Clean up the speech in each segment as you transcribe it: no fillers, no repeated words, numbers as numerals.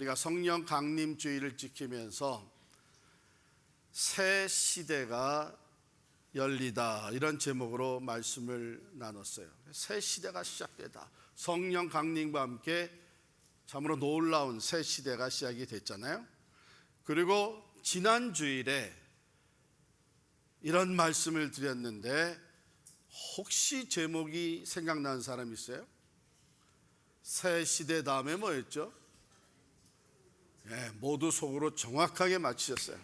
우리가 성령 강림주의를 지키면서 새 시대가 열리다, 이런 제목으로 말씀을 나눴어요. 새 시대가 시작되다. 성령 강림과 함께 참으로 놀라운 새 시대가 시작이 됐잖아요. 그리고 지난 주일에 이런 말씀을 드렸는데 혹시 제목이 생각나는 사람 있어요? 새 시대 다음에 뭐였죠? 모두 속으로 정확하게 맞추셨어요.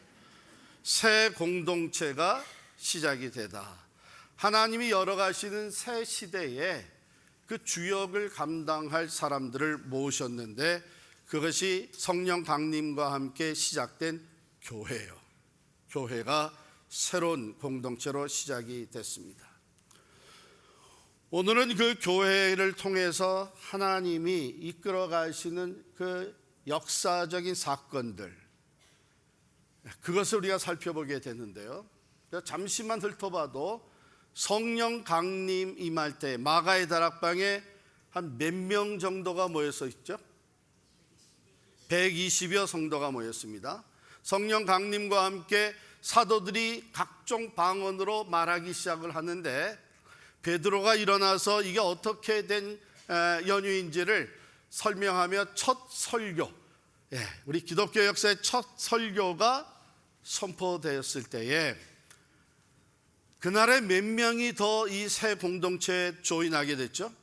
새 공동체가 시작이 되다. 하나님이 열어가시는 새 시대에 그 주역을 감당할 사람들을 모으셨는데 그것이 성령 강림과 함께 시작된 교회예요. 교회가 새로운 공동체로 시작이 됐습니다. 오늘은 그 교회를 통해서 하나님이 이끌어 가시는 그 역사적인 사건들, 그것을 우리가 살펴보게 되는데요. 잠시만 훑어봐도 성령 강림 임할 때 마가의 다락방에 한 몇 명 정도가 모여서 있죠? 120여 성도가 모였습니다. 성령 강림과 함께 사도들이 각종 방언으로 말하기 시작을 하는데 베드로가 일어나서 이게 어떻게 된 연유인지를 설명하며 첫 설교, 우리 기독교 역사의 첫 설교가 선포되었을 때에 그날에 몇 명이 더 이 새 공동체에 조인하게 됐죠?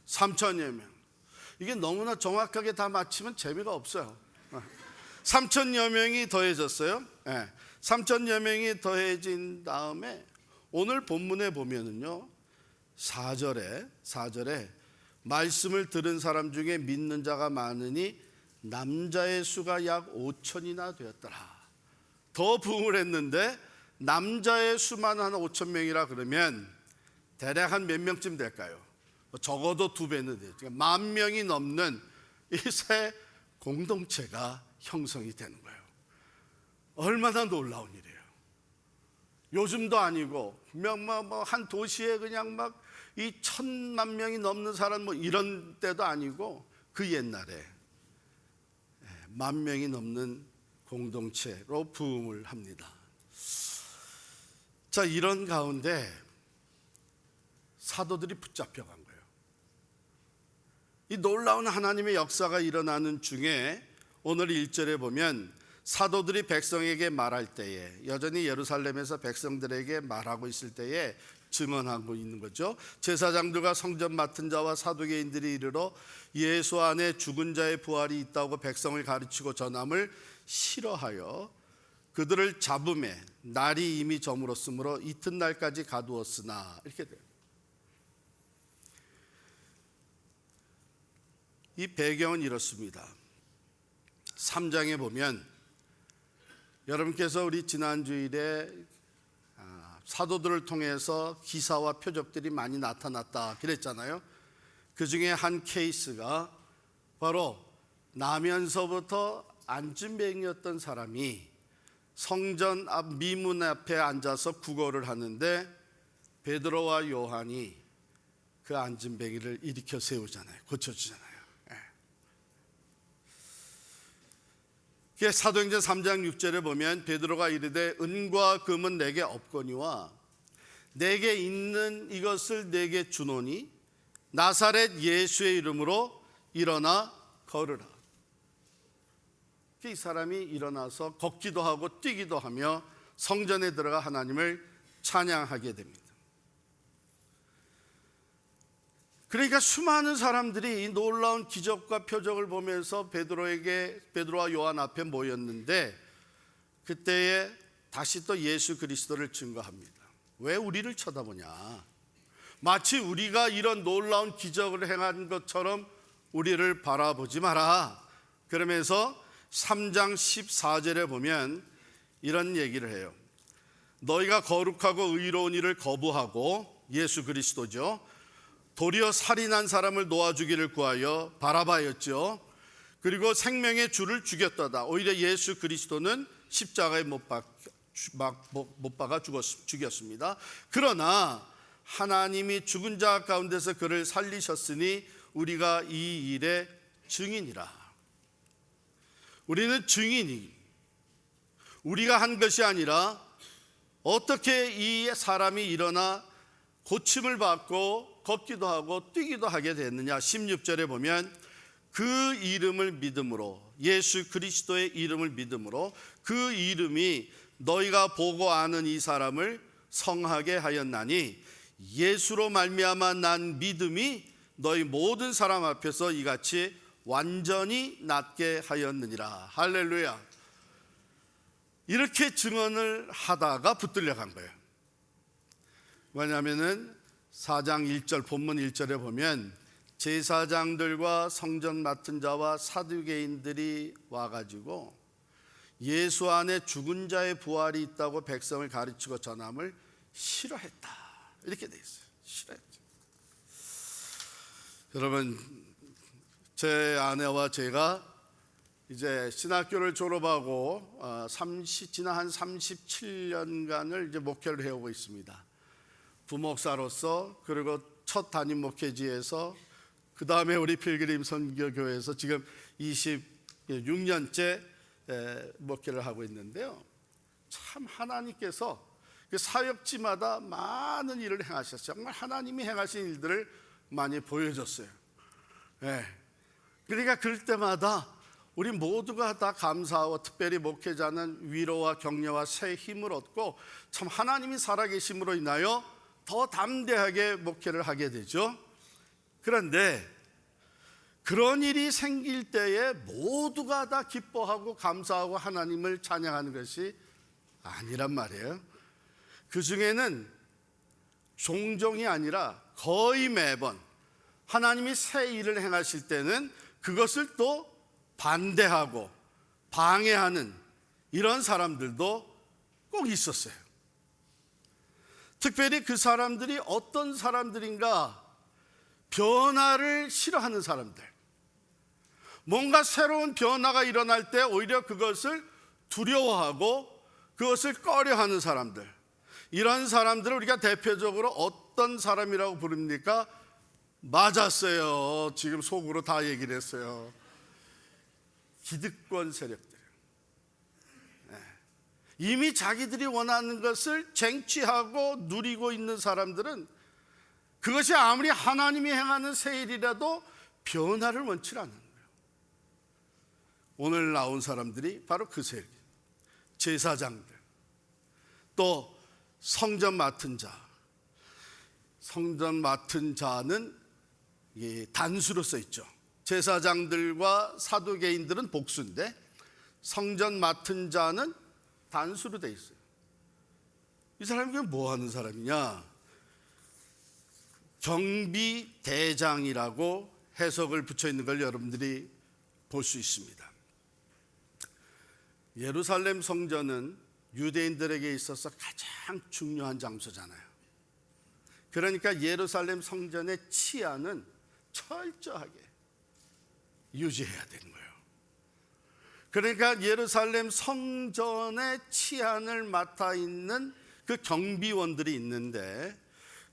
3천여 명. 이게 너무나 정확하게 다 맞히면 재미가 없어요. 3천여 명이 더해졌어요. 3천여 명이 더해진 다음에 오늘 본문에 보면은요, 4절에 말씀을 들은 사람 중에 믿는 자가 많으니 남자의 수가 약 5천이나 되었더라. 더 부흥을 했는데 남자의 수만 한 5천 명이라 그러면 대략 한 몇 명쯤 될까요? 적어도 2배는 돼요. 그러니까 10,000명이 넘는 이 새 공동체가 형성이 되는 거예요. 얼마나 놀라운 일이에요. 요즘도 아니고 한 도시에 그냥 막 이 1,000만 명이 넘는 사람 이런 때도 아니고 그 옛날에 10,000명이 넘는 공동체로 부흥을 합니다. 자, 이런 가운데 사도들이 붙잡혀간 거예요. 이 놀라운 하나님의 역사가 일어나는 중에 오늘 1절에 보면 사도들이 백성에게 말할 때에, 여전히 예루살렘에서 백성들에게 말하고 있을 때에 증언하고 있는 거죠. 제사장들과 성전 맡은 자와 사두개인들이 이르러 예수 안에 죽은 자의 부활이 있다고 백성을 가르치고 전함을 싫어하여 그들을 잡음에 날이 이미 저물었으므로 이튿날까지 가두었으나, 이렇게 돼요. 이 배경은 이렇습니다. 3장에 보면 여러분께서 우리 지난 주일에 사도들을 통해서 기사와 표적들이 많이 나타났다 그랬잖아요. 그 중에 한 케이스가 바로 나면서부터 안진뱅이였던 사람이 성전 앞 미문 앞에 앉아서 구걸을 하는데 베드로와 요한이 그 안진뱅이를 일으켜 세우잖아요. 고쳐주잖아요. 사도행전 3장 6절에 보면 베드로가 이르되 은과 금은 내게 없거니와 내게 있는 이것을 내게 주노니 나사렛 예수의 이름으로 일어나 걸으라. 이 사람이 일어나서 걷기도 하고 뛰기도 하며 성전에 들어가 하나님을 찬양하게 됩니다. 그러니까 수많은 사람들이 이 놀라운 기적과 표적을 보면서 베드로와 요한 앞에 모였는데 그때에 다시 또 예수 그리스도를 증거합니다. 왜 우리를 쳐다보냐? 마치 우리가 이런 놀라운 기적을 행한 것처럼 우리를 바라보지 마라. 그러면서 3장 14절에 보면 이런 얘기를 해요. 너희가 거룩하고 의로운 일을 거부하고, 예수 그리스도죠, 도리어 살인한 사람을 놓아주기를 구하여 바라바였죠. 그리고 생명의 주를 죽였도다. 오히려 예수 그리스도는 십자가에 못 박아 죽였습니다. 그러나 하나님이 죽은 자 가운데서 그를 살리셨으니 우리가 이 일의 증인이라. 우리는 증인이, 우리가 한 것이 아니라 어떻게 이 사람이 일어나 고침을 받고 걷기도 하고 뛰기도 하게 됐느냐. 16절에 보면 그 이름을 믿음으로, 예수 그리스도의 이름을 믿음으로 그 이름이 너희가 보고 아는 이 사람을 성하게 하였나니 예수로 말미암아 난 믿음이 너희 모든 사람 앞에서 이같이 완전히 낫게 하였느니라. 할렐루야. 이렇게 증언을 하다가 붙들려 간 거예요. 왜냐하면은 4장 1절 본문 1절에 보면 제사장들과 성전 맡은 자와 사두개인들이 와가지고 예수 안에 죽은 자의 부활이 있다고 백성을 가르치고 전함을 싫어했다. 이렇게 돼 있어요. 싫어했죠. 여러분, 제 아내와 제가 이제 신학교를 졸업하고 지난 한 37년간을 이제 목회를 해오고 있습니다. 부목사로서, 그리고 첫 담임 목회지에서, 그 다음에 우리 필그림 선교교회에서 지금 26년째 목회를 하고 있는데요. 참 하나님께서 그 사역지마다 많은 일을 행하셨어요. 정말 하나님이 행하신 일들을 많이 보여줬어요. 그러니까 그럴 때마다 우리 모두가 다 감사하고, 특별히 목회자는 위로와 격려와 새 힘을 얻고 참 하나님이 살아계심으로 인하여 더 담대하게 목회를 하게 되죠. 그런데 그런 일이 생길 때에 모두가 다 기뻐하고 감사하고 하나님을 찬양하는 것이 아니란 말이에요. 그 중에는 종종이 아니라 거의 매번 하나님이 새 일을 행하실 때는 그것을 또 반대하고 방해하는 이런 사람들도 꼭 있었어요. 특별히 그 사람들이 어떤 사람들인가, 변화를 싫어하는 사람들, 뭔가 새로운 변화가 일어날 때 오히려 그것을 두려워하고 그것을 꺼려하는 사람들, 이런 사람들을 우리가 대표적으로 어떤 사람이라고 부릅니까? 맞았어요. 지금 속으로 다 얘기를 했어요. 기득권 세력들. 이미 자기들이 원하는 것을 쟁취하고 누리고 있는 사람들은 그것이 아무리 하나님이 행하는 새 일이라도 변화를 원치 않는 거예요. 오늘 나온 사람들이 바로 그 세력, 제사장들, 또 성전 맡은 자. 성전 맡은 자는 단수로 써 있죠. 제사장들과 사두개인들은 복수인데 성전 맡은 자는 단수로 돼 있어요. 이 사람이 그냥 뭐 하는 사람이냐? 경비대장이라고 해석을 붙여 있는 걸 여러분들이 볼 수 있습니다. 예루살렘 성전은 유대인들에게 있어서 가장 중요한 장소잖아요. 그러니까 예루살렘 성전의 치안은 철저하게 유지해야 되는 거예요. 그러니까 예루살렘 성전의 치안을 맡아 있는 그 경비원들이 있는데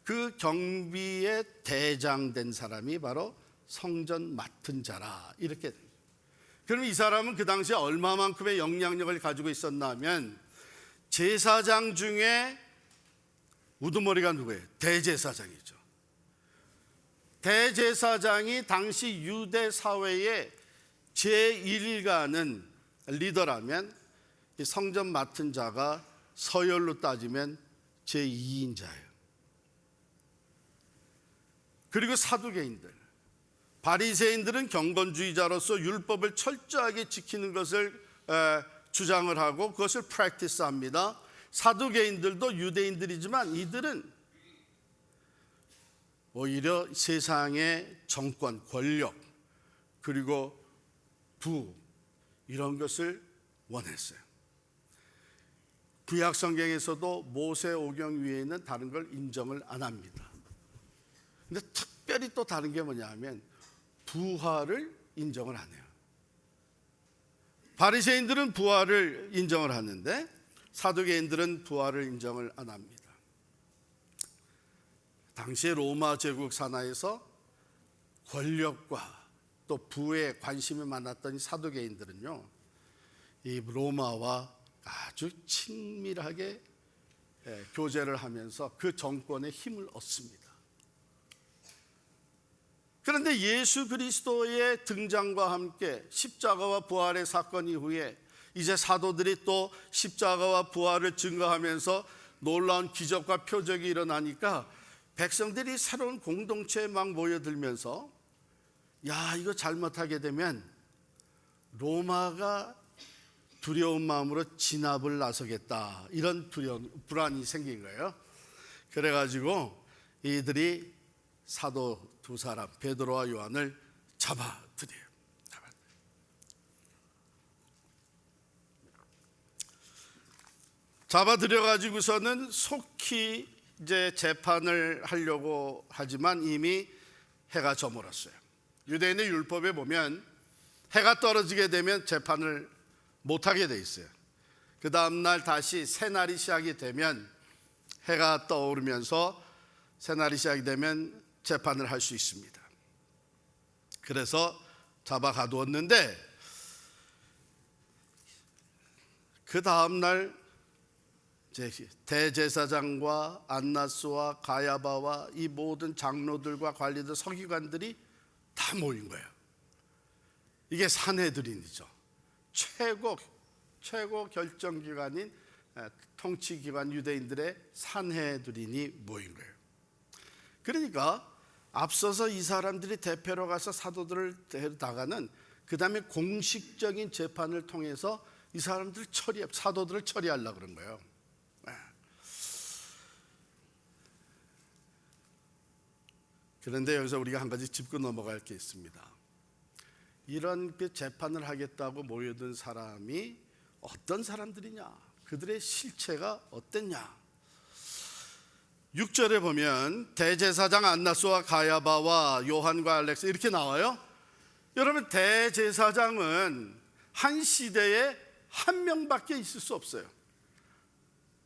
그 경비의 대장된 사람이 바로 성전 맡은 자라, 이렇게. 그럼 이 사람은 그 당시에 얼마만큼의 영향력을 가지고 있었나 하면, 제사장 중에 우두머리가 누구예요? 대제사장이죠. 대제사장이 당시 유대 사회의 제1가는 리더라면 이 성전 맡은 자가 서열로 따지면 제2인 자예요. 그리고 사두개인들, 바리새인들은 경건주의자로서 율법을 철저하게 지키는 것을 주장을 하고 그것을 프랙티스합니다. 사두개인들도 유대인들이지만 이들은 오히려 세상의 정권, 권력, 그리고 부, 이런 것을 원했어요. 구약 성경에서도 모세 오경 위에는 다른 걸 인정을 안 합니다. 근데 특별히 또 다른 게 뭐냐 하면 부활을 인정을 안 해요. 바리새인들은 부활을 인정을 하는데 사두개인들은 부활을 인정을 안 합니다. 당시에 로마 제국 산하에서 권력과 또 부에 관심이 많았던 사두개인들은요, 이 로마와 아주 친밀하게 교제를 하면서 그 정권의 힘을 얻습니다. 그런데 예수 그리스도의 등장과 함께 십자가와 부활의 사건 이후에 이제 사도들이 또 십자가와 부활을 증거하면서 놀라운 기적과 표적이 일어나니까 백성들이 새로운 공동체에 막 모여들면서 야, 이거 잘못하게 되면 로마가 두려운 마음으로 진압을 나서겠다, 이런 불안이 생긴 거예요. 그래가지고 이들이 사도 두 사람 베드로와 요한을 잡아들여요. 잡아들여가지고서는 속히 이제 재판을 하려고 하지만 이미 해가 저물었어요. 유대인의 율법에 보면 해가 떨어지게 되면 재판을 못하게 돼 있어요. 그 다음날 다시 새날이 시작이 되면, 해가 떠오르면서 새날이 시작이 되면 재판을 할 수 있습니다. 그래서 잡아 가두었는데 그 다음날 대제사장과 안나스와 가야바와 이 모든 장로들과 관리들, 서기관들이 다 모인 거예요. 이게 산헤드린이죠. 최고 결정기관인 통치기관 유대인들의 산헤드린이 모인 거예요. 그러니까 앞서서 이 사람들이 대표로 가서 사도들을 데려다가는 그 다음에 공식적인 재판을 통해서 이 사람들을 사도들을 처리하려고 그런 거예요. 그런데 여기서 우리가 한 가지 짚고 넘어갈 게 있습니다. 이런 그 재판을 하겠다고 모여든 사람이 어떤 사람들이냐, 그들의 실체가 어땠냐. 6절에 보면 대제사장 안나스와 가야바와 요한과 알렉스 이렇게 나와요. 여러분, 대제사장은 한 시대에 한 명밖에 있을 수 없어요.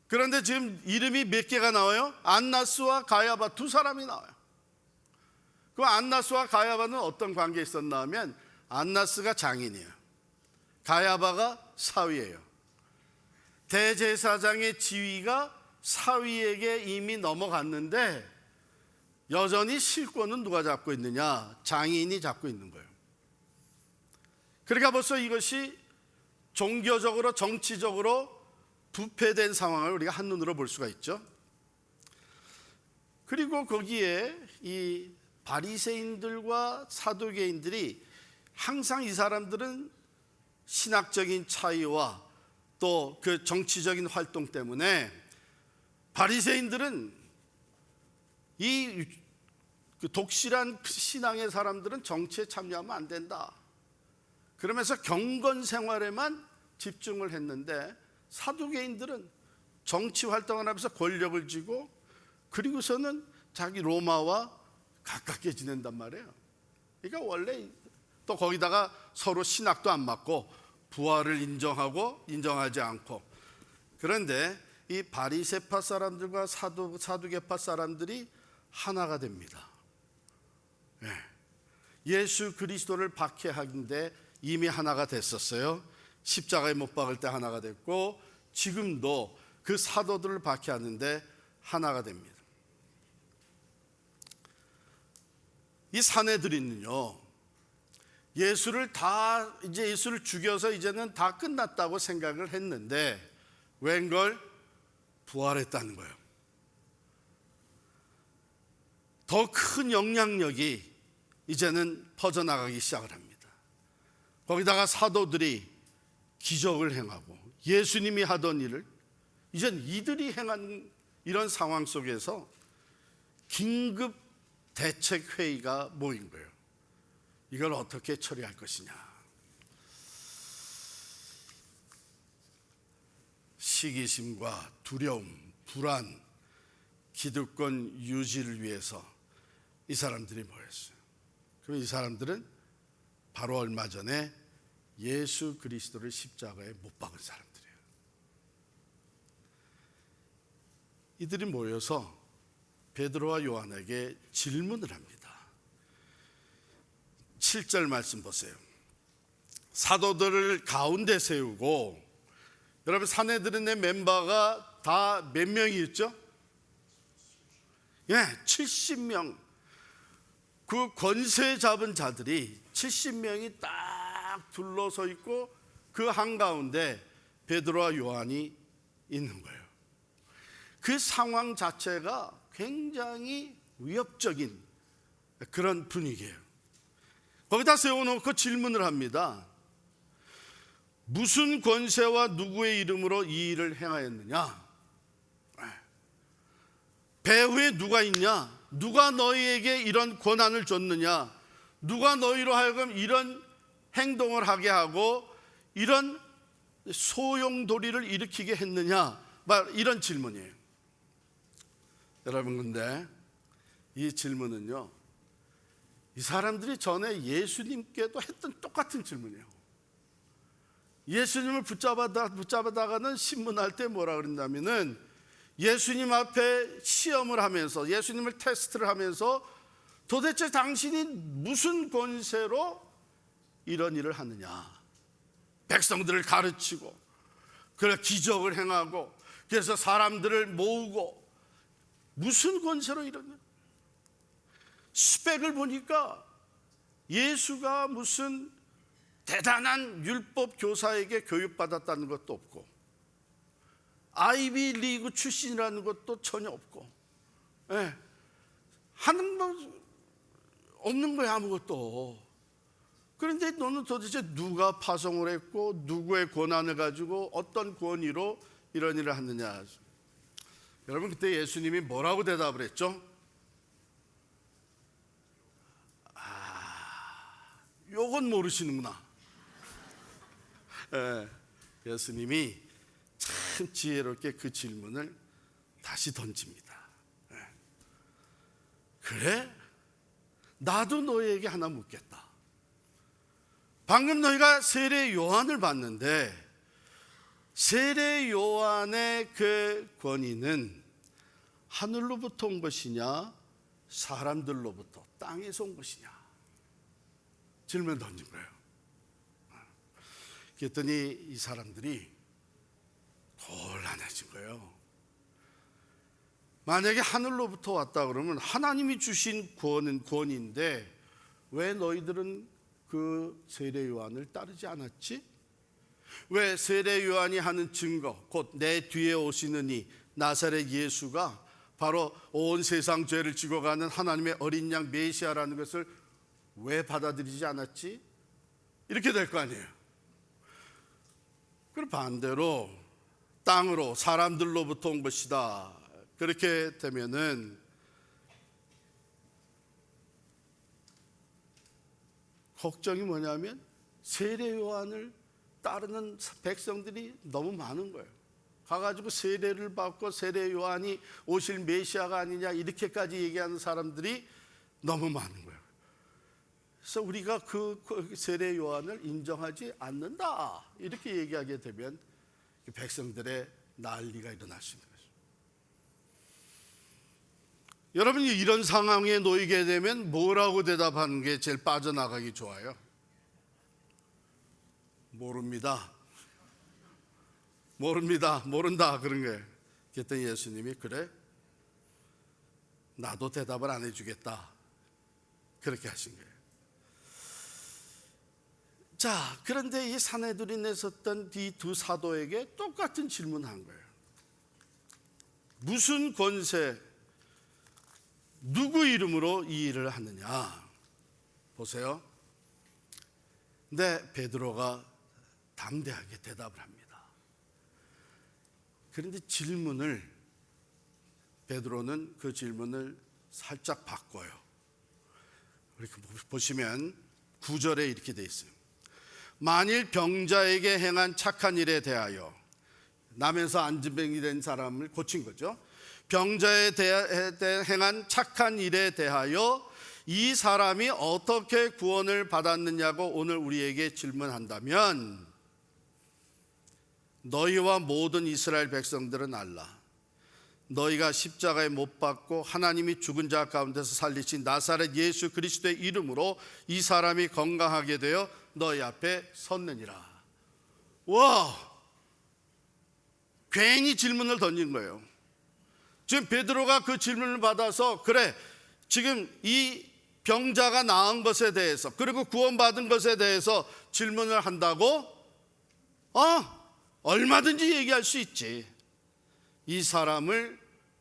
그런데 지금 이름이 몇 개가 나와요? 안나스와 가야바 두 사람이 나와요. 그 안나스와 가야바는 어떤 관계에 있었나 하면, 안나스가 장인이에요. 가야바가 사위예요. 대제사장의 지위가 사위에게 이미 넘어갔는데 여전히 실권은 누가 잡고 있느냐? 장인이 잡고 있는 거예요. 그러니까 벌써 이것이 종교적으로, 정치적으로 부패된 상황을 우리가 한눈으로 볼 수가 있죠. 그리고 거기에 이 바리새인들과 사두개인들이 항상, 이 사람들은 신학적인 차이와 또 그 정치적인 활동 때문에 바리새인들은 이 독실한 신앙의 사람들은 정치에 참여하면 안 된다, 그러면서 경건 생활에만 집중을 했는데, 사두개인들은 정치 활동을 하면서 권력을 쥐고 그리고서는 자기 로마와 가깝게 지낸단 말이에요. 그러니까 원래 또 거기다가 서로 신학도 안 맞고 부활을 인정하고 인정하지 않고. 그런데 이 바리새파 사람들과 사두개파 사람들이 하나가 됩니다. 예수 그리스도를 박해하는데 이미 하나가 됐었어요. 십자가에 못 박을 때 하나가 됐고, 지금도 그 사도들을 박해하는데 하나가 됩니다. 이 산헤드린은요, 예수를 죽여서 이제는 다 끝났다고 생각을 했는데 웬걸 부활했다는 거예요. 더 큰 영향력이 이제는 퍼져나가기 시작을 합니다. 거기다가 사도들이 기적을 행하고 예수님이 하던 일을 이젠 이들이 행한 이런 상황 속에서 긴급 대책회의가 모인 거예요. 이걸 어떻게 처리할 것이냐. 시기심과 두려움, 불안, 기득권 유지를 위해서 이 사람들이 모였어요. 그럼 이 사람들은 바로 얼마 전에 예수 그리스도를 십자가에 못 박은 사람들이에요. 이들이 모여서 베드로와 요한에게 질문을 합니다. 7절 말씀 보세요. 사도들을 가운데 세우고, 여러분 사내들의 멤버가 다 몇 명이었죠? 70명. 그 권세 잡은 자들이 70명이 딱 둘러서 있고 그 한가운데 베드로와 요한이 있는 거예요. 그 상황 자체가 굉장히 위협적인 그런 분위기예요. 거기다 세워놓고 질문을 합니다. 무슨 권세와 누구의 이름으로 이 일을 행하였느냐? 배후에 누가 있냐? 누가 너희에게 이런 권한을 줬느냐? 누가 너희로 하여금 이런 행동을 하게 하고 이런 소용돌이를 일으키게 했느냐? 이런 질문이에요. 여러분, 근데 이 질문은요, 이 사람들이 전에 예수님께도 했던 똑같은 질문이에요. 예수님을 붙잡아다가는 신문할 때 뭐라 그랬냐면은, 예수님 앞에 시험을 하면서, 예수님을 테스트를 하면서 도대체 당신이 무슨 권세로 이런 일을 하느냐? 백성들을 가르치고, 그래 기적을 행하고, 그래서 사람들을 모으고, 무슨 권세로 이러냐? 스펙을 보니까 예수가 무슨 대단한 율법 교사에게 교육받았다는 것도 없고, 아이비 리그 출신이라는 것도 전혀 없고, 하는 거 없는 거야, 아무것도. 그런데 너는 도대체 누가 파송을 했고 누구의 권한을 가지고 어떤 권위로 이런 일을 하느냐? 여러분, 그때 예수님이 뭐라고 대답을 했죠? 요건 모르시는구나. 예수님이 참 지혜롭게 그 질문을 다시 던집니다. 그래? 나도 너희에게 하나 묻겠다. 방금 너희가 세례 요한을 봤는데, 세례 요한의 그 권위는 하늘로부터 온 것이냐, 사람들로부터, 땅에서 온 것이냐? 질문을 던진 거예요. 그랬더니 이 사람들이 곤란해진 거예요. 만약에 하늘로부터 왔다 그러면 하나님이 주신 권위인데 왜 너희들은 그 세례 요한을 따르지 않았지? 왜 세례 요한이 하는 증거, 곧 내 뒤에 오시는 이 나사렛 예수가 바로 온 세상 죄를 지고 가는 하나님의 어린 양 메시아라는 것을 왜 받아들이지 않았지? 이렇게 될 거 아니에요. 그리고 반대로 땅으로, 사람들로부터 온 것이다, 그렇게 되면은 걱정이 뭐냐면 세례 요한을 따르는 백성들이 너무 많은 거예요. 가가지고 세례를 받고 세례 요한이 오실 메시아가 아니냐, 이렇게까지 얘기하는 사람들이 너무 많은 거예요. 그래서 우리가 그 세례 요한을 인정하지 않는다, 이렇게 얘기하게 되면 백성들의 난리가 일어날 수 있는 거죠. 여러분이 이런 상황에 놓이게 되면 뭐라고 대답하는 게 제일 빠져나가기 좋아요? 모릅니다. 모른다, 그런 거예요. 그랬더니 예수님이 그래? 나도 대답을 안 해주겠다, 그렇게 하신 거예요. 자, 그런데 이 사내들이 섰던 이 두 사도에게 똑같은 질문한 거예요. 무슨 권세, 누구 이름으로 이 일을 하느냐? 보세요. 근데 베드로가 담대하게 대답을 합니다. 그런데 베드로는 그 질문을 살짝 바꿔요. 이렇게 보시면 9절에 이렇게 돼 있어요. 만일 병자에게 행한 착한 일에 대하여, 남에서 안진병이 된 사람을 고친 거죠. 병자에 대해 행한 착한 일에 대하여 이 사람이 어떻게 구원을 받았느냐고 오늘 우리에게 질문한다면, 너희와 모든 이스라엘 백성들은 알라. 너희가 십자가에 못 박고 하나님이 죽은 자 가운데서 살리신 나사렛 예수 그리스도의 이름으로 이 사람이 건강하게 되어 너희 앞에 섰느니라. 와, 괜히 질문을 던진 거예요. 지금 베드로가 그 질문을 받아서 그래, 지금 이 병자가 나은 것에 대해서 그리고 구원받은 것에 대해서 질문을 한다고? 얼마든지 얘기할 수 있지. 이 사람을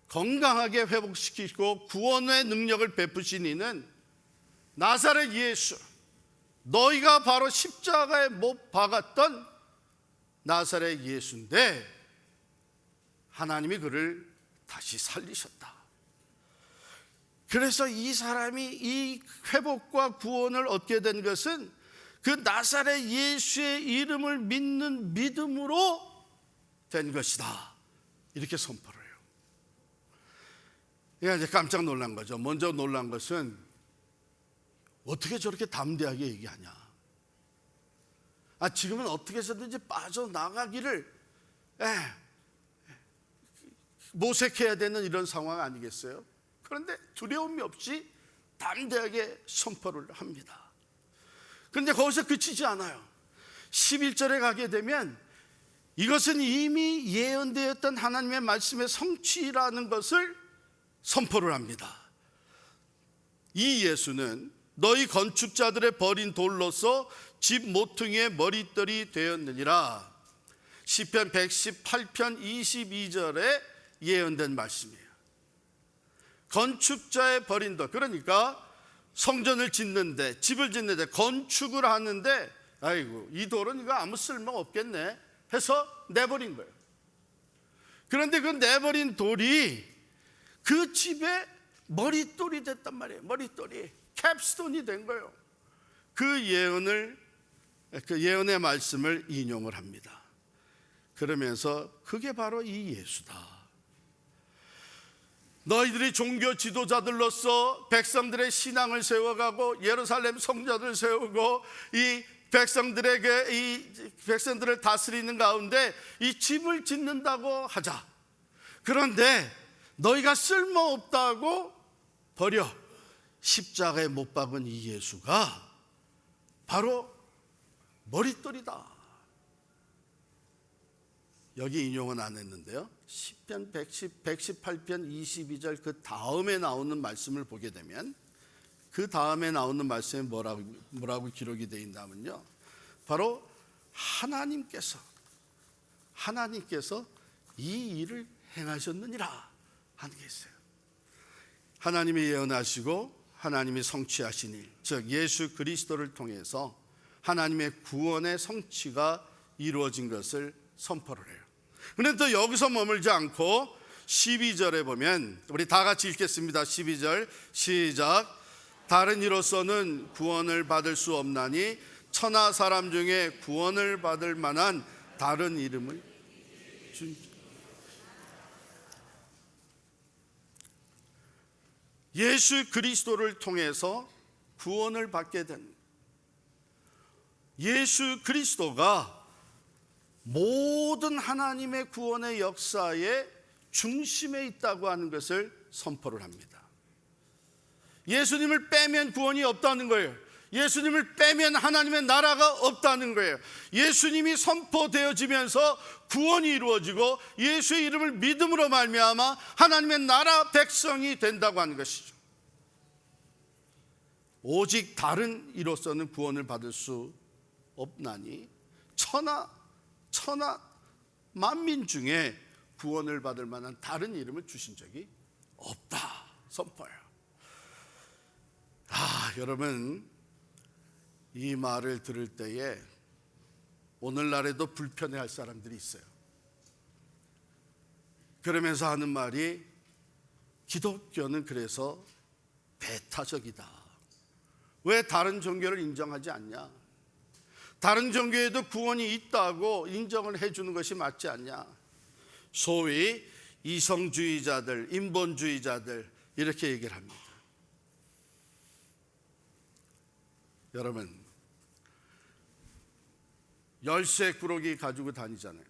건강하게 회복시키고 구원의 능력을 베푸신 이는 나사렛 예수, 너희가 바로 십자가에 못 박았던 나사렛 예수인데 하나님이 그를 다시 살리셨다. 그래서 이 사람이 이 회복과 구원을 얻게 된 것은 그 나사렛 예수의 이름을 믿는 믿음으로 된 것이다. 이렇게 선포를 해요. 이게 이제 깜짝 놀란 거죠. 먼저 놀란 것은 어떻게 저렇게 담대하게 얘기하냐. 지금은 어떻게 해서든지 빠져나가기를 모색해야 되는 이런 상황 아니겠어요? 그런데 두려움이 없이 담대하게 선포를 합니다. 그런데 거기서 그치지 않아요. 11절에 가게 되면 이것은 이미 예언되었던 하나님의 말씀의 성취라는 것을 선포를 합니다. 이 예수는 너희 건축자들의 버린 돌로서 집 모퉁이의 머릿돌이 되었느니라. 시편 118편 22절에 예언된 말씀이에요. 건축자의 버린 돌, 그러니까 성전을 짓는데, 집을 짓는데, 건축을 하는데 아이고 이 돌은 이거 아무 쓸모 없겠네 해서 내버린 거예요. 그런데 그 내버린 돌이 그 집의 머릿돌이 됐단 말이에요. 머릿돌이 캡스톤이 된 거예요. 그 예언의 말씀을 인용을 합니다. 그러면서 그게 바로 이 예수다. 너희들이 종교 지도자들로서 백성들의 신앙을 세워가고 예루살렘 성전을 세우고 이 백성들을 다스리는 가운데 이 집을 짓는다고 하자. 그런데 너희가 쓸모없다고 버려 십자가에 못 박은 이 예수가 바로 머릿돌이다. 여기 인용은 안 했는데요, 시편 118편 22절 그 다음에 나오는 말씀을 보게 되면 그 다음에 나오는 말씀에 뭐라고 기록이 되어 있냐면요, 바로 하나님께서 이 일을 행하셨느니라 하는 게 있어요. 하나님이 예언하시고 하나님이 성취하신 일, 즉 예수 그리스도를 통해서 하나님의 구원의 성취가 이루어진 것을 선포를 해요. 그런데 또 여기서 머물지 않고 12절에 보면, 우리 다 같이 읽겠습니다. 12절 시작. 다른 이로서는 구원을 받을 수 없나니 천하 사람 중에 구원을 받을 만한 다른 이름을 준. 예수 그리스도를 통해서 구원을 받게 된 예수 그리스도가 모든 하나님의 구원의 역사의 중심에 있다고 하는 것을 선포를 합니다. 예수님을 빼면 구원이 없다는 거예요. 예수님을 빼면 하나님의 나라가 없다는 거예요. 예수님이 선포되어지면서 구원이 이루어지고 예수의 이름을 믿음으로 말미암아 하나님의 나라 백성이 된다고 하는 것이죠. 오직 다른 이로서는 구원을 받을 수 없나니 천하 만민 중에 구원을 받을 만한 다른 이름을 주신 적이 없다 선포해요. 여러분, 이 말을 들을 때에 오늘날에도 불편해할 사람들이 있어요. 그러면서 하는 말이, 기독교는 그래서 배타적이다. 왜 다른 종교를 인정하지 않냐? 다른 종교에도 구원이 있다고 인정을 해주는 것이 맞지 않냐? 소위 이성주의자들, 인본주의자들 이렇게 얘기를 합니다. 여러분, 열쇠 꾸러기 가지고 다니잖아요.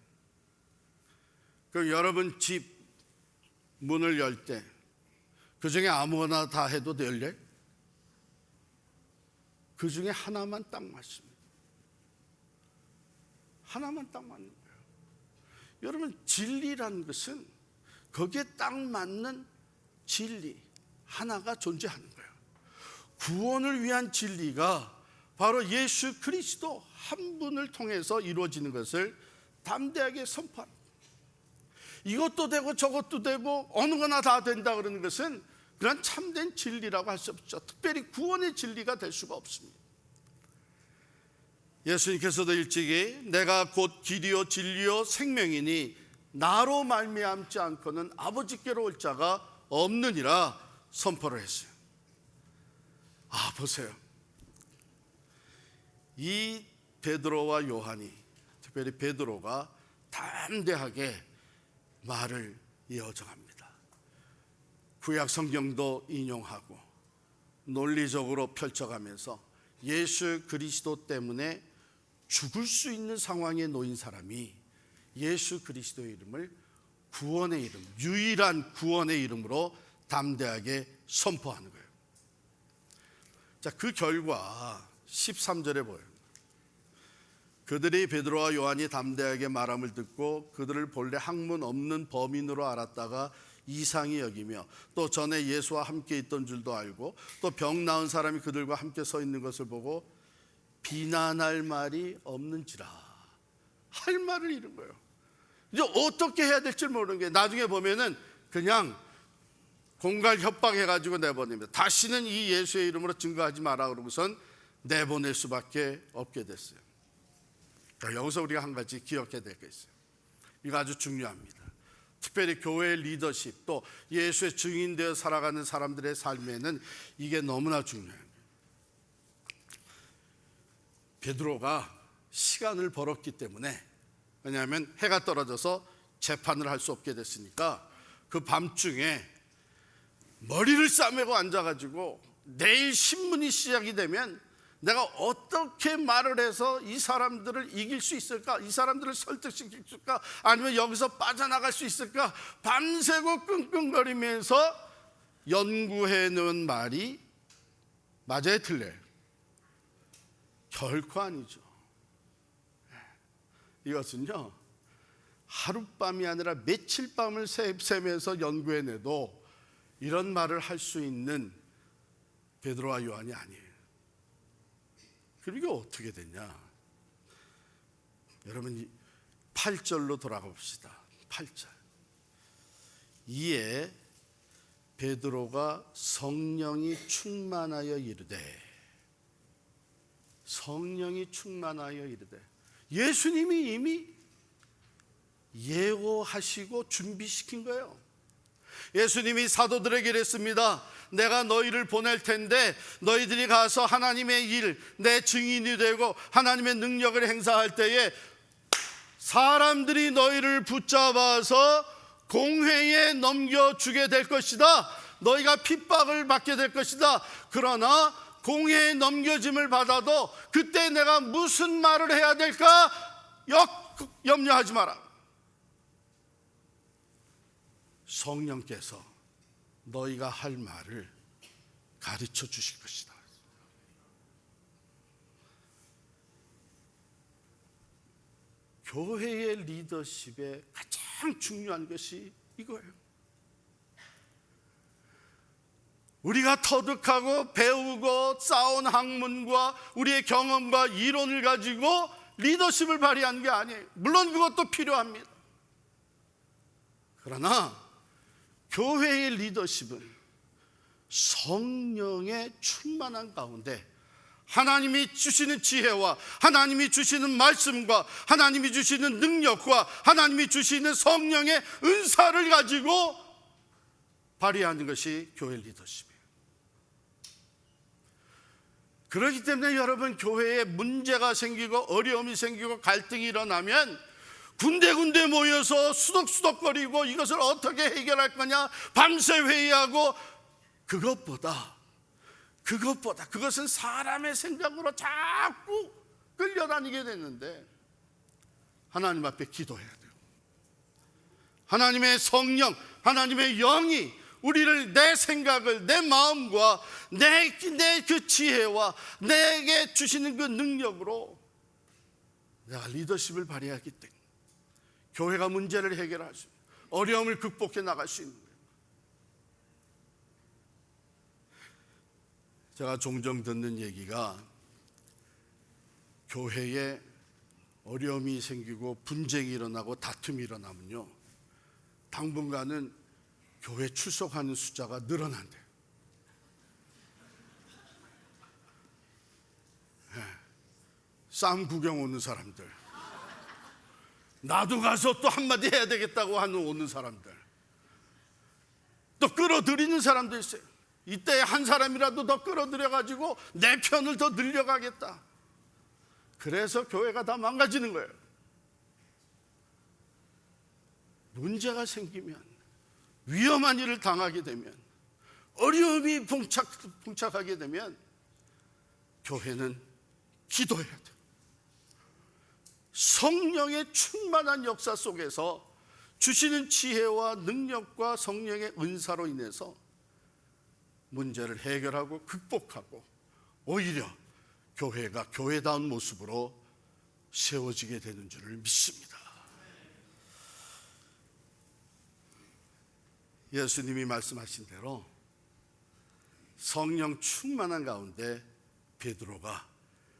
그럼 여러분 집 문을 열 때 그 중에 아무거나 다 해도 열려요? 그 중에 하나만 딱 맞습니다. 하나만 딱 맞는 거예요. 여러분, 진리라는 것은 거기에 딱 맞는 진리 하나가 존재하는 거예요. 구원을 위한 진리가 바로 예수 그리스도 한 분을 통해서 이루어지는 것을 담대하게 선포하는 거예요. 이것도 되고 저것도 되고 어느 거나 다 된다 그러는 것은 그런 참된 진리라고 할 수 없죠. 특별히 구원의 진리가 될 수가 없습니다. 예수님께서도 일찍이 내가 곧 길이요 진리요 생명이니 나로 말미암지 않고는 아버지께로 올 자가 없느니라 선포를 했어요. 보세요. 이 베드로와 요한이, 특별히 베드로가 담대하게 말을 이어져갑니다. 구약 성경도 인용하고 논리적으로 펼쳐가면서 예수 그리스도 때문에 죽을 수 있는 상황에 놓인 사람이 예수 그리스도의 이름을 구원의 이름, 유일한 구원의 이름으로 담대하게 선포하는 거예요. 자, 그 결과 13절에 보여요. 그들이 베드로와 요한이 담대하게 말함을 듣고 그들을 본래 학문 없는 범인으로 알았다가 이상히 여기며 또 전에 예수와 함께 있던 줄도 알고 또 병 나은 사람이 그들과 함께 서 있는 것을 보고 비난할 말이 없는지라. 할 말을 잃은 거예요. 이제 어떻게 해야 될지 모르는 게, 나중에 보면은 그냥 공갈 협박해가지고 내보냅니다. 다시는 이 예수의 이름으로 증거하지 마라 그러고선 내보낼 수밖에 없게 됐어요. 여기서 우리가 한 가지 기억해야 될 게 있어요. 이거 아주 중요합니다. 특별히 교회의 리더십, 또 예수의 증인되어 살아가는 사람들의 삶에는 이게 너무나 중요해요. 베드로가 시간을 벌었기 때문에, 왜냐하면 해가 떨어져서 재판을 할 수 없게 됐으니까 그 밤중에 머리를 싸매고 앉아가지고 내일 신문이 시작이 되면 내가 어떻게 말을 해서 이 사람들을 이길 수 있을까? 이 사람들을 설득시킬 수 있을까? 아니면 여기서 빠져나갈 수 있을까? 밤새고 끙끙거리면서 연구해 놓은 말이 맞아요, 틀려요? 결코 아니죠. 이것은요, 하룻밤이 아니라 며칠 밤을 새면서 연구해내도 이런 말을 할 수 있는 베드로와 요한이 아니에요. 그리고 어떻게 됐냐? 여러분, 8절로 돌아가 봅시다. 8절. 이에 베드로가 성령이 충만하여 이르되, 성령이 충만하여 이르되, 예수님이 이미 예고하시고 준비시킨 거예요. 예수님이 사도들에게 이랬습니다. 내가 너희를 보낼 텐데 너희들이 가서 하나님의 일, 내 증인이 되고 하나님의 능력을 행사할 때에 사람들이 너희를 붙잡아서 공회에 넘겨주게 될 것이다. 너희가 핍박을 받게 될 것이다. 그러나 공회에 넘겨짐을 받아도 그때 내가 무슨 말을 해야 될까 염려하지 마라. 성령께서 너희가 할 말을 가르쳐 주실 것이다. 교회의 리더십에 가장 중요한 것이 이거예요. 우리가 터득하고 배우고 쌓아온 학문과 우리의 경험과 이론을 가지고 리더십을 발휘하는 게 아니에요. 물론 그것도 필요합니다. 그러나 교회의 리더십은 성령의 충만한 가운데 하나님이 주시는 지혜와 하나님이 주시는 말씀과 하나님이 주시는 능력과 하나님이 주시는 성령의 은사를 가지고 발휘하는 것이 교회 리더십이에요. 그렇기 때문에 여러분, 교회에 문제가 생기고 어려움이 생기고 갈등이 일어나면 군데군데 모여서 수덕수덕거리고 이것을 어떻게 해결할 거냐 밤새 회의하고, 그것보다 그것은 사람의 생각으로 자꾸 끌려다니게 됐는데 하나님 앞에 기도해야 돼요. 하나님의 성령, 하나님의 영이 우리를, 내 생각을, 내 마음과 내 그 지혜와 내게 주시는 그 능력으로 내가 리더십을 발휘하기 때문에 교회가 문제를 해결할 수, 어려움을 극복해 나갈 수 있는 거예요. 제가 종종 듣는 얘기가, 교회에 어려움이 생기고 분쟁이 일어나고 다툼이 일어나면요, 당분간은 교회 출석하는 숫자가 늘어난대요. 네. 싸움 구경 오는 사람들, 나도 가서 또 한마디 해야 되겠다고 하는 오는 사람들, 또 끌어들이는 사람도 있어요. 이때 한 사람이라도 더 끌어들여가지고 내 편을 더 늘려가겠다. 그래서 교회가 다 망가지는 거예요. 문제가 생기면, 위험한 일을 당하게 되면, 어려움이 봉착하게 되면 교회는 기도해야 돼요. 성령의 충만한 역사 속에서 주시는 지혜와 능력과 성령의 은사로 인해서 문제를 해결하고 극복하고 오히려 교회가 교회다운 모습으로 세워지게 되는 줄을 믿습니다. 예수님이 말씀하신 대로 성령 충만한 가운데 베드로가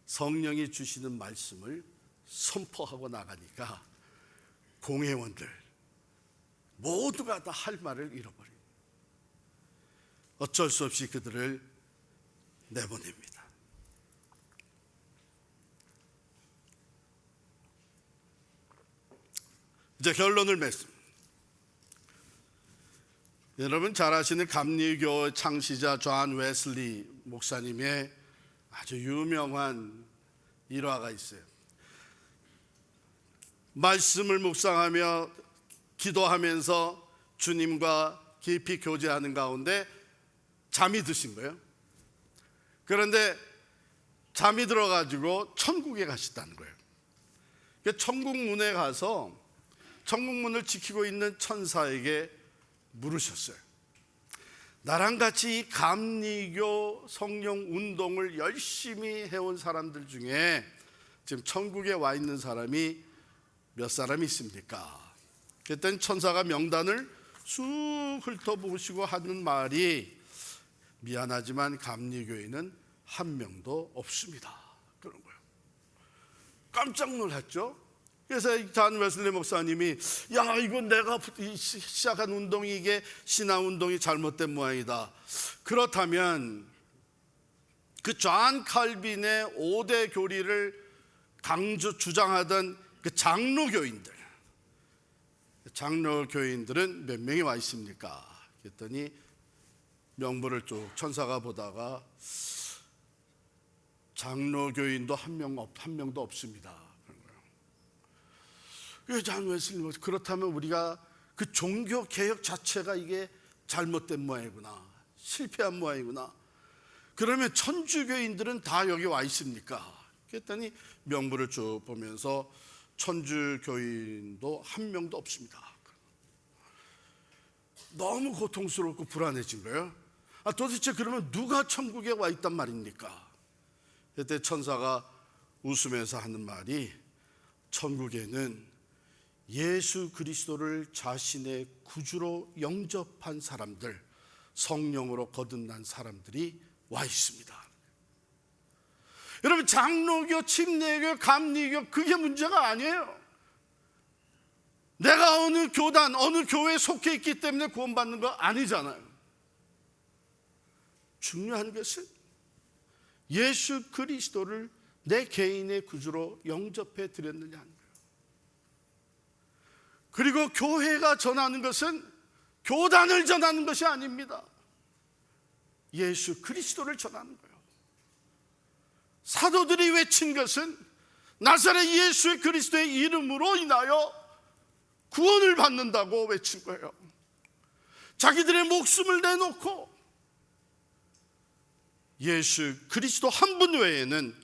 성령이 주시는 말씀을 선포하고 나가니까 공회원들 모두가 다 할 말을 잃어버립니다. 어쩔 수 없이 그들을 내보냅니다. 이제 결론을 맺습니다. 여러분 잘 아시는 감리교 창시자 존 웨슬리 목사님의 아주 유명한 일화가 있어요. 말씀을 묵상하며 기도하면서 주님과 깊이 교제하는 가운데 잠이 드신 거예요. 그런데 잠이 들어가지고 천국에 가셨다는 거예요. 천국 문에 가서 천국 문을 지키고 있는 천사에게 물으셨어요. 나랑 같이 이 감리교 성령 운동을 열심히 해온 사람들 중에 지금 천국에 와 있는 사람이 몇 사람이 있습니까? 그랬더니 천사가 명단을 쑥 훑어보시고 하는 말이, 미안하지만 감리교에는 한 명도 없습니다. 그런 거예요. 깜짝 놀랐죠. 그래서 존 웨슬리 목사님이, 야, 이거 내가 시작한 운동이, 이게 신앙 운동이 잘못된 모양이다. 그렇다면 그 존 칼빈의 5대 교리를 주장하던 그 장로교인들은 몇 명이 와 있습니까? 그랬더니 명부를 쭉 천사가 보다가 장로교인도 한 명도 없습니다. 존 웨슬리, 그렇다면 우리가 그 종교 개혁 자체가 이게 잘못된 모양이구나, 실패한 모양이구나. 그러면 천주교인들은 다 여기 와 있습니까? 그랬더니 명부를 쭉 보면서 천주교인도 한 명도 없습니다. 너무 고통스럽고 불안해진 거예요. 도대체 그러면 누가 천국에 와 있단 말입니까? 그때 천사가 웃으면서 하는 말이, 천국에는 예수 그리스도를 자신의 구주로 영접한 사람들, 성령으로 거듭난 사람들이 와 있습니다. 여러분, 장로교, 침례교, 감리교, 그게 문제가 아니에요. 내가 어느 교단, 어느 교회에 속해 있기 때문에 구원받는 거 아니잖아요. 중요한 것은 예수 그리스도를 내 개인의 구주로 영접해 드렸느냐 하는 거예요. 그리고 교회가 전하는 것은 교단을 전하는 것이 아닙니다. 예수 그리스도를 전하는 거예요. 사도들이 외친 것은 나사렛 예수 그리스도의 이름으로 인하여 구원을 받는다고 외친 거예요. 자기들의 목숨을 내놓고 예수 그리스도 한 분 외에는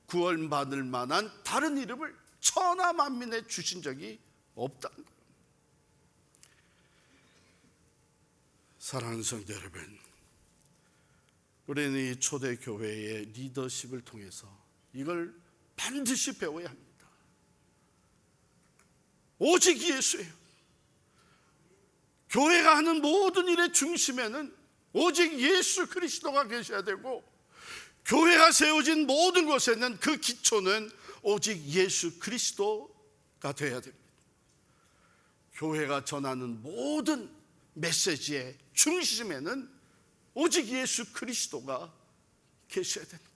구원받을 만한 다른 이름을 천하 만민에 주신 적이 없다는 거예요. 사랑하는 성도 여러분, 우리는 이 초대교회의 리더십을 통해서 이걸 반드시 배워야 합니다. 오직 예수예요. 교회가 하는 모든 일의 중심에는 오직 예수 그리스도가 계셔야 되고, 교회가 세워진 모든 곳에는 그 기초는 오직 예수 그리스도가 되어야 됩니다. 교회가 전하는 모든 메시지의 중심에는 오직 예수 그리스도가 계셔야 되는 거예요.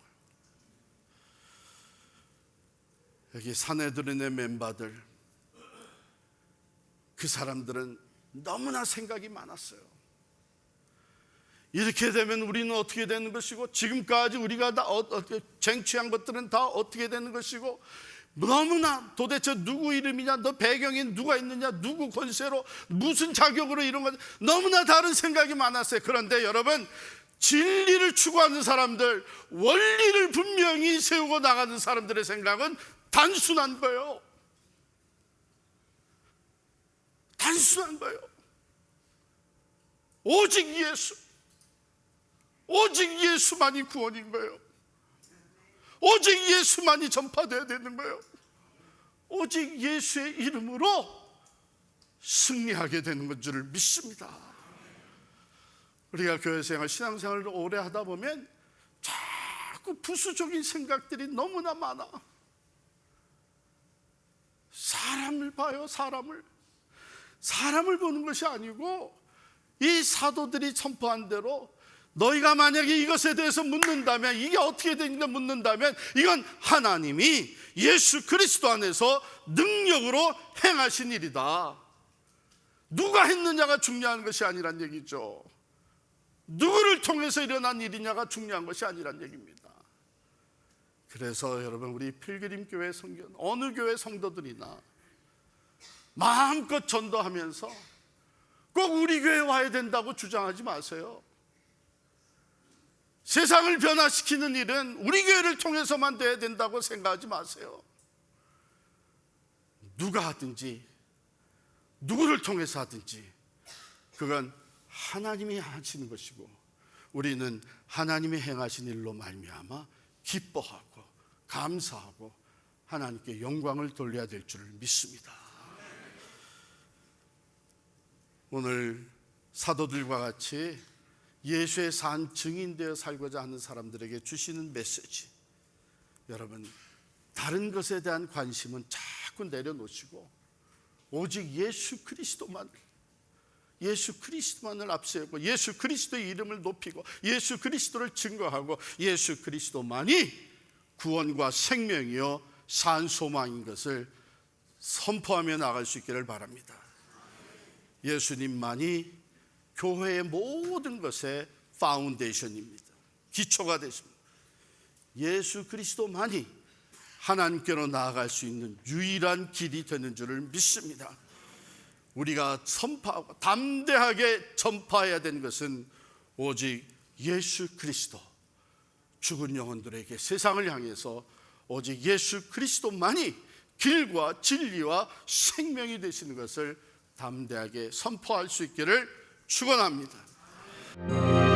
여기 사내들의 멤버들, 그 사람들은 너무나 생각이 많았어요. 이렇게 되면 우리는 어떻게 되는 것이고, 지금까지 우리가 다 쟁취한 것들은 다 어떻게 되는 것이고, 너무나 도대체 누구 이름이냐, 너 배경이 누가 있느냐, 누구 권세로 무슨 자격으로 이런 것, 너무나 다른 생각이 많았어요. 그런데 여러분, 진리를 추구하는 사람들, 원리를 분명히 세우고 나가는 사람들의 생각은 단순한 거예요. 단순한 거예요. 오직 예수, 오직 예수만이 구원인 거예요. 오직 예수만이 전파되어야 되는 거예요. 오직 예수의 이름으로 승리하게 되는 것 줄을 믿습니다. 우리가 교회생활, 신앙생활을 오래 하다 보면 자꾸 부수적인 생각들이 너무나 많아. 사람을 봐요. 사람을 보는 것이 아니고, 이 사도들이 선포한 대로 너희가 만약에 이것에 대해서 묻는다면, 이게 어떻게 되는가 묻는다면, 이건 하나님이 예수 그리스도 안에서 능력으로 행하신 일이다. 누가 했느냐가 중요한 것이 아니란 얘기죠. 누구를 통해서 일어난 일이냐가 중요한 것이 아니란 얘기입니다. 그래서 여러분, 우리 필그림교회 성경, 어느 교회 성도들이나 마음껏 전도하면서 꼭 우리 교회에 와야 된다고 주장하지 마세요. 세상을 변화시키는 일은 우리 교회를 통해서만 돼야 된다고 생각하지 마세요. 누가 하든지, 누구를 통해서 하든지, 그건 하나님이 하시는 것이고, 우리는 하나님이 행하신 일로 말미암아 기뻐하고 감사하고 하나님께 영광을 돌려야 될 줄을 믿습니다. 오늘 사도들과 같이 예수의 산 증인되어 살고자 하는 사람들에게 주시는 메시지, 여러분, 다른 것에 대한 관심은 자꾸 내려놓으시고 오직 예수 그리스도만을 앞세우고, 예수 그리스도의 이름을 높이고, 예수 그리스도를 증거하고, 예수 그리스도만이 구원과 생명이요 산 소망인 것을 선포하며 나갈 수 있기를 바랍니다. 예수님만이 교회의 모든 것의 파운데이션입니다. 기초가 되십니다. 예수 그리스도만이 하나님께로 나아갈 수 있는 유일한 길이 되는 줄을 믿습니다. 우리가 선포하고 담대하게 전파해야 되는 것은 오직 예수 그리스도, 죽은 영혼들에게 세상을 향해서 오직 예수 그리스도만이 길과 진리와 생명이 되시는 것을 담대하게 선포할 수 있기를 축원합니다.